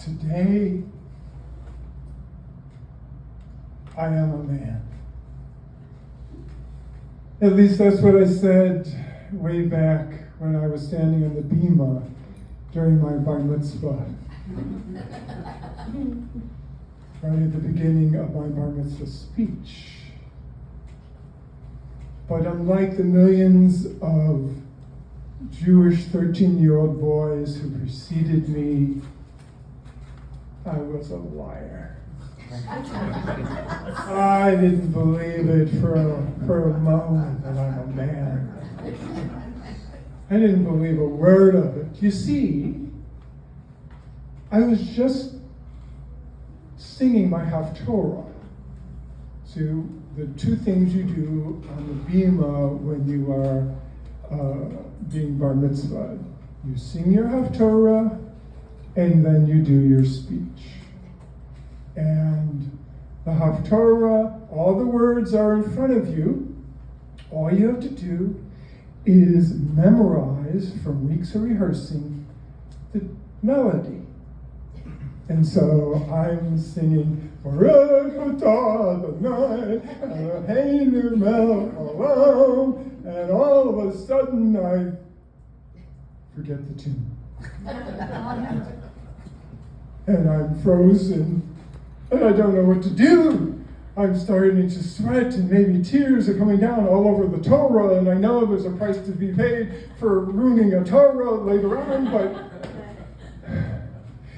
Today, I am a man. At least that's what I said way back when I was standing on the bima during my bar mitzvah. Right at the beginning of my bar mitzvah speech. But unlike the millions of Jewish 13-year-old boys who preceded me, I was a liar. I didn't believe it for a moment that I'm a man. I didn't believe a word of it. You see, I was just singing my Haftorah. So the two things you do on the bima when you are being bar mitzvah. You sing your Haftorah, and then you do your speech. And the Haftorah, all the words are in front of you. All you have to do is memorize from weeks of rehearsing the melody. And so I'm singing, and all of a sudden I forget the tune. And I'm frozen, and I don't know what to do. I'm starting to sweat, and maybe tears are coming down all over the Torah, and I know there's a price to be paid for ruining a Torah later on,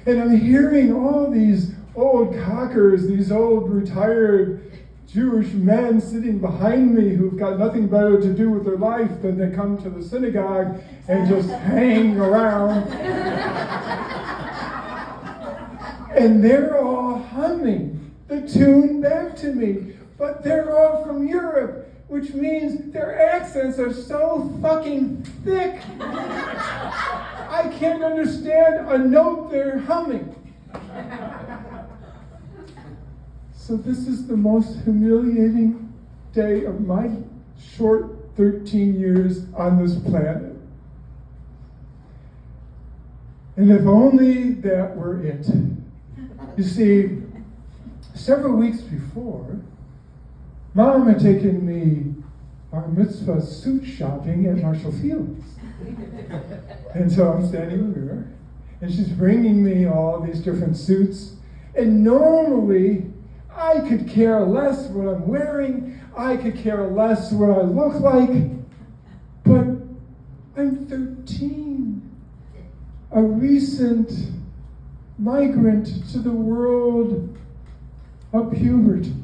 and I'm hearing all these old cockers, these old retired Jewish men sitting behind me who've got nothing better to do with their life than to come to the synagogue and just hang around. And they're all humming the tune back to me. But they're all from Europe, which means their accents are so fucking thick. I can't understand a note they're humming. So this is the most humiliating day of my short 13 years on this planet. And if only that were it. You see, several weeks before, Mom had taken me bar mitzvah suit shopping at Marshall Fields. And so I'm standing with her, and she's bringing me all these different suits. And normally, I could care less what I'm wearing. I could care less what I look like. But I'm 13, a recent migrant to the world of puberty.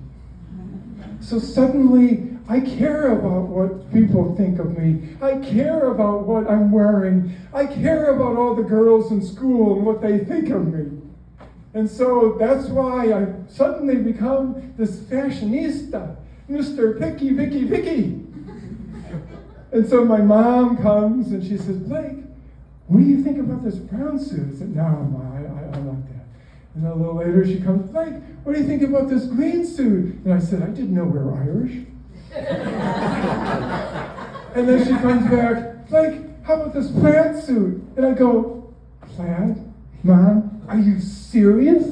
So suddenly, I care about what people think of me. I care about what I'm wearing. I care about all the girls in school and what they think of me. And so that's why I've suddenly become this fashionista, Mr. Picky, Picky, Picky. And so my mom comes and she says, Blake, what do you think about this brown suit? I said, no, Ma, I like that. And then a little later she comes, Blake, what do you think about this green suit? And I said, I didn't know we were Irish. And then she comes back, Blake, how about this plaid suit? And I go, plaid? Mom, are you serious?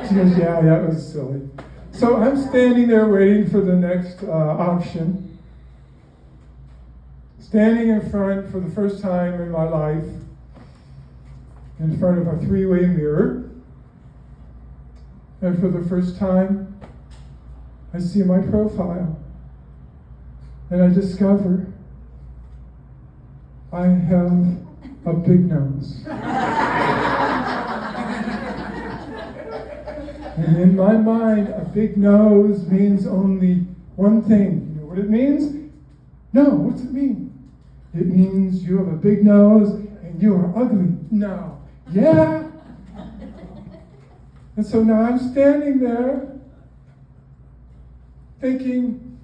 She goes, yeah, it was silly. So I'm standing there waiting for the next option. Standing in front for the first time in my life, in front of a three-way mirror. And for the first time, I see my profile. And I discover I have a big nose. And in my mind, a big nose means only one thing. You know what it means? No, what's it mean? It means you have a big nose and you are ugly. No. Yeah? And so now I'm standing there thinking,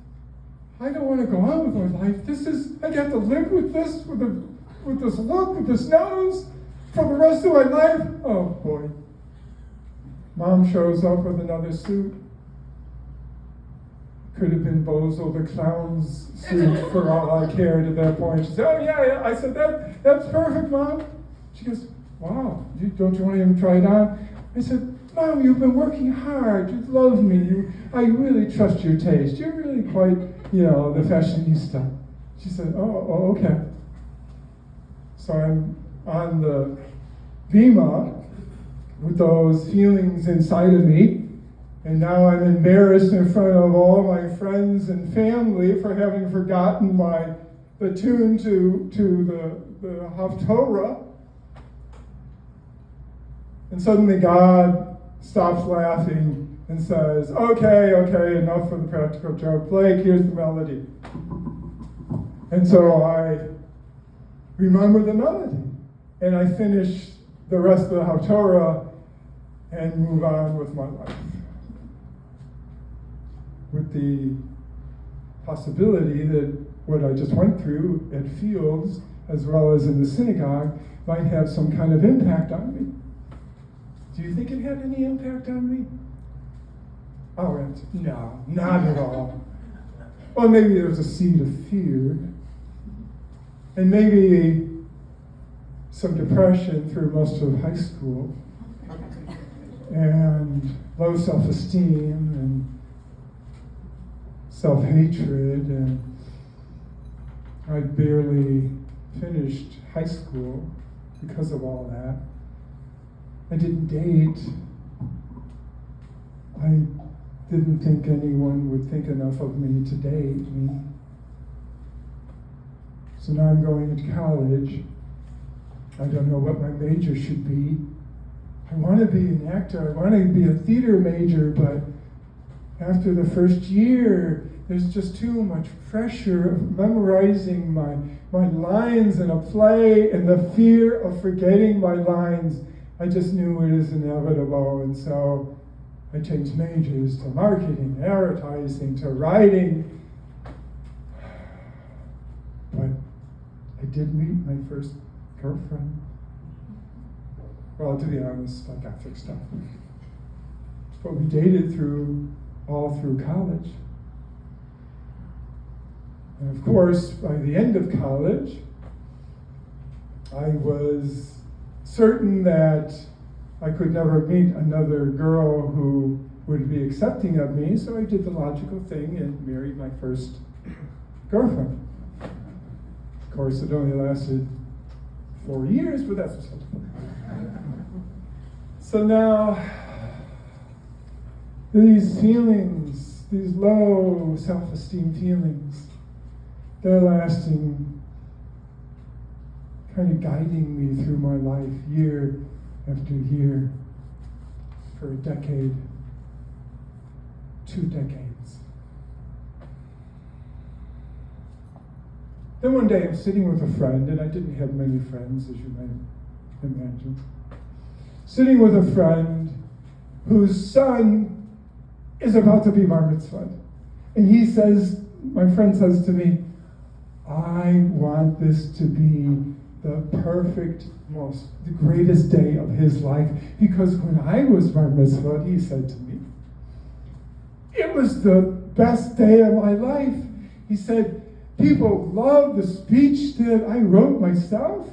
I don't want to go on with my life. I got to live with this, with this look, with this nose, for the rest of my life. Oh boy. Mom shows up with another suit. Could have been Bozo the Clown's suit for all I cared at that point. She said, oh yeah. I said, that's perfect, Mom. She goes, wow, don't you want to even try it on? I said, Mom, you've been working hard. You love me. I really trust your taste. You're really quite, the fashionista. She said, oh, okay. So I'm on the bima with those feelings inside of me, and now I'm embarrassed in front of all my friends and family for having forgotten the tune to the Haftorah. And suddenly God stops laughing and says, okay, enough for the practical joke. Blake, here's the melody. And so I remember the melody, and I finish the rest of the Haftorah and move on with my life, with the possibility that what I just went through at Fields, as well as in the synagogue, might have some kind of impact on me. Do you think it had any impact on me? Oh, no, not at all. Well, maybe there was a seed of fear, and maybe some depression through most of high school, and low self-esteem, and self-hatred, and I barely finished high school because of all that. I didn't date. I didn't think anyone would think enough of me to date me. So now I'm going into college. I don't know what my major should be. I want to be an actor. I want to be a theater major, but after the first year, there's just too much pressure of memorizing my lines in a play, and the fear of forgetting my lines. I just knew it was inevitable, and so I changed majors to marketing, advertising, to writing. But I did meet my first girlfriend. Well, to be honest, I got fixed up. But we dated all through college. And of course, by the end of college, I was certain that I could never meet another girl who would be accepting of me, so I did the logical thing and married my first girlfriend. Of course, it only lasted 4 years, but that's what's So now, these feelings, these low self-esteem feelings, they're lasting, kind of guiding me through my life year after year for a decade, 2 decades. Then one day I'm sitting with a friend, and I didn't have many friends, as you might imagine. Sitting with a friend whose son is about to be bar mitzvahed. And he says, my friend says to me, I want this to be the perfect, the greatest day of his life, because when I was bar mitzvahed, he said to me, it was the best day of my life. He said, people loved the speech that I wrote myself,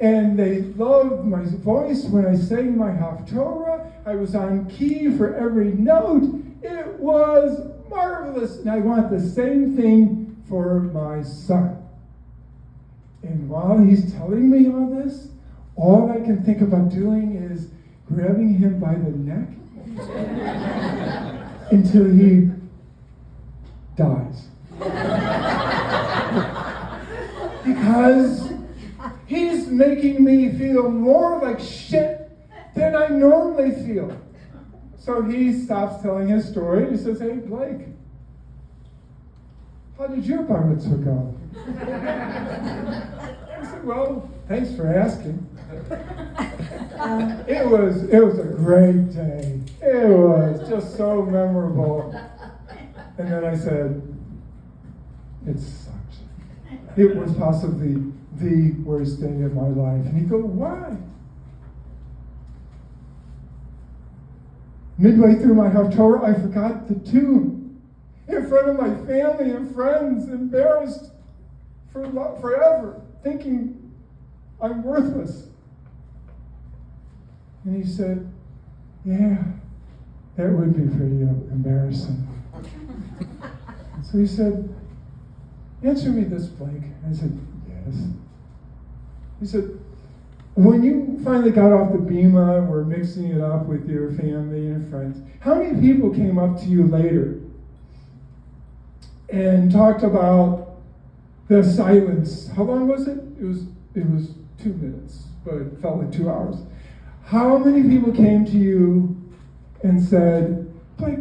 and they loved my voice when I sang my Haftorah. I was on key for every note. It was marvelous, and I want the same thing for my son. And while he's telling me all this, all I can think about doing is grabbing him by the neck until he dies. Because he's making me feel more like shit than I normally feel. So he stops telling his story. He says, hey, Blake, how did your bar mitzvah go? I said, well, thanks for asking. It was a great day. It was just so memorable. And then I said, it sucked. It was possibly the worst day of my life. And he'd go, why? Midway through my Haftorah, I forgot the tune. In front of my family and friends, embarrassed forever, thinking I'm worthless. And he said, yeah, that would be pretty embarrassing. So he said, answer me this, Blake. I said, yes. He said, when you finally got off the bema and were mixing it up with your family and friends, how many people came up to you later and talked about the silence? How long was it? It was 2 minutes, but it felt like 2 hours. How many people came to you and said, Blake,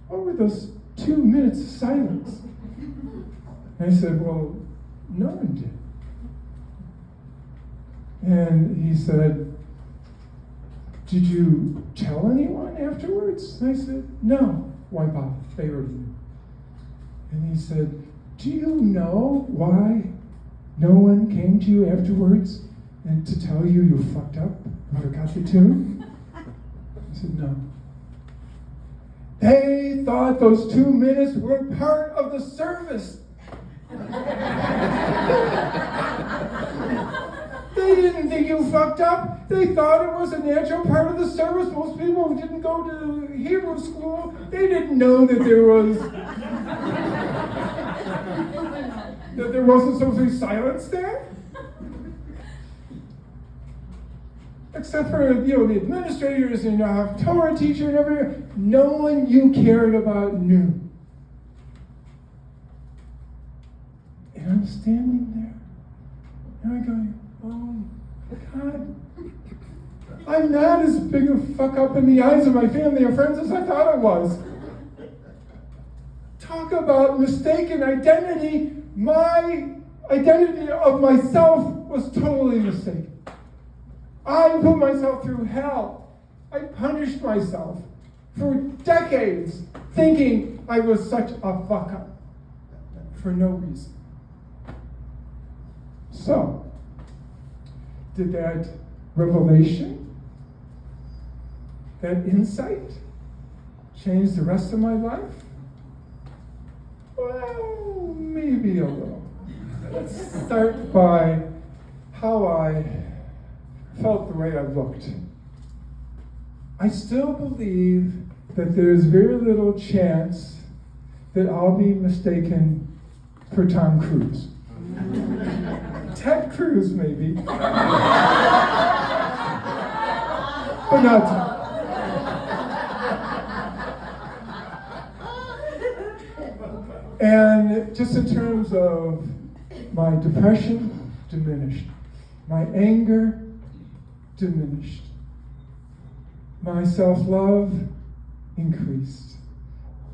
what were those 2 minutes of silence? And I said, well, no one did. And he said, did you tell anyone afterwards? And I said, no. Why bother? They already knew. And he said, do you know why no one came to you afterwards and to tell you you fucked up and forgot the tune? I said, no. They thought those 2 minutes were part of the service. They didn't think you fucked up. They thought it was a natural part of the service. Most people who didn't go to Hebrew school, they didn't know that there wasn't supposed to be silence there. Except for the administrators and your Torah teacher and everything. No one you cared about knew. And I'm standing there. And I'm going, oh God, I'm not as big a fuck up in the eyes of my family and friends as I thought I was. Talk about mistaken identity. My identity of myself was totally mistaken. I put myself through hell. I punished myself for decades thinking I was such a fuck up for no reason. So, did that revelation, that insight, change the rest of my life? Well, maybe a little. Let's start by how I felt the way I looked. I still believe that there's very little chance that I'll be mistaken for Tom Cruise. Ted Cruz, maybe. But not Tom. And just in terms of my depression, diminished. My anger, diminished. My self-love, increased.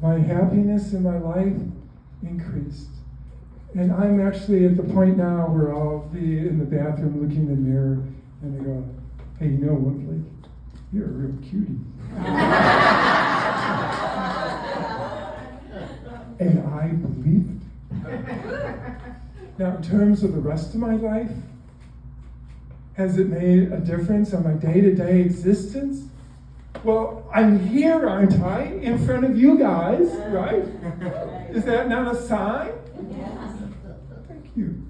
My happiness in my life, increased. And I'm actually at the point now where I'll be in the bathroom looking in the mirror and I go, hey, you know what, Blake? You're a real cutie. And I believe it. Now, in terms of the rest of my life, has it made a difference on my day-to-day existence? Well, I'm here, aren't I, in front of you guys, right? Is that not a sign? Thank you.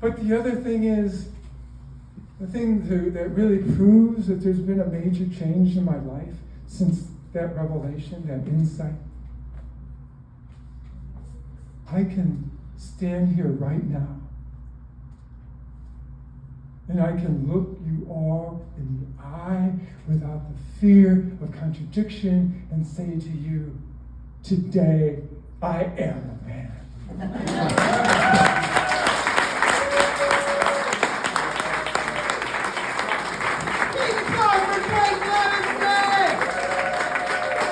But the other thing is, the thing that really proves that there's been a major change in my life since that revelation, that insight, I can stand here right now and I can look you all in the eye without the fear of contradiction and say to you, today I am a man.